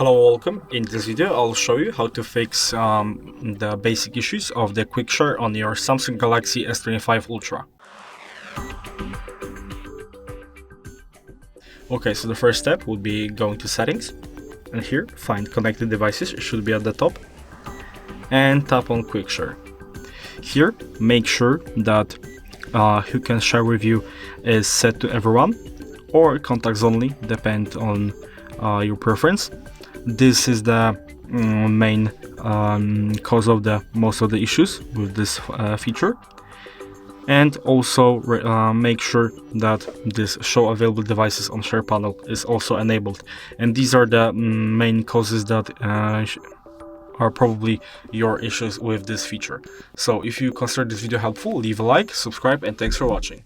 Hello, welcome. In this video, I'll show you how to fix the basic issues of the quick share on your Samsung Galaxy S25 Ultra. Okay, so the first step would be going to settings, and here find connected devices. It should be at the top, and tap on quick share. Here, make sure that who can share with you is set to everyone or contacts only, depend on your preference. This is the main cause of most of the issues with this feature. And also make sure that this show available devices on share panel is also enabled. And these are the main causes that are probably your issues with this feature. So if you consider this video helpful, leave a like, subscribe, and thanks for watching.